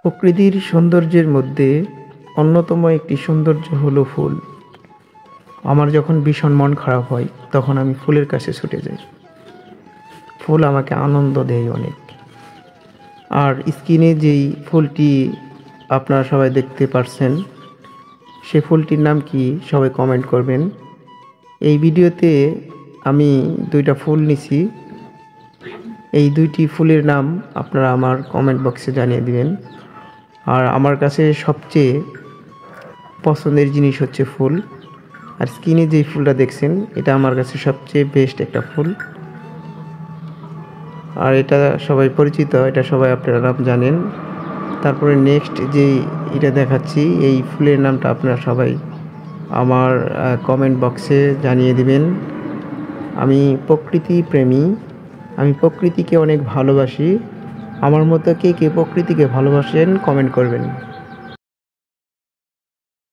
প্রকৃতির সৌন্দর্যের মধ্যে অন্যতম একটি সৌন্দর্য হলো ফুল। আমার যখন ভীষণ মন খারাপ হয় তখন আমি ফুলের কাছে ছুটে যাই। ফুল আমাকে আনন্দ দেয় অনেক। আর স্ক্রিনে যেই ফুলটি আপনারা সবাই দেখতে পারছেন, সে ফুলটির নাম কি সবাই কমেন্ট করবেন। এই ভিডিওতে আমি 2টা ফুল নিছি। এই 2টি ফুলের নাম আপনারা আমার কমেন্ট বক্সে জানিয়ে দিবেন। আর আমার কাছে সবচেয়ে পছন্দের জিনিস হচ্ছে ফুল। আর স্ক্রিনে যেই ফুলটা দেখছেন এটা আমার কাছে সবচেয়ে বেস্ট একটা ফুল। আর এটা সবাই পরিচিত, এটা সবাই আপনারা নাম জানেন। তারপরে নেক্সট যেই এটা দেখাচ্ছি, এই ফুলের নামটা আপনারা সবাই আমার কমেন্ট বক্সে জানিয়ে দিবেন। আমি প্রকৃতি প্রেমী, আমি প্রকৃতিকে অনেক ভালোবাসি। আমার মতো কে কে প্রকৃতিকে ভালোবাসেন কমেন্ট করবেন।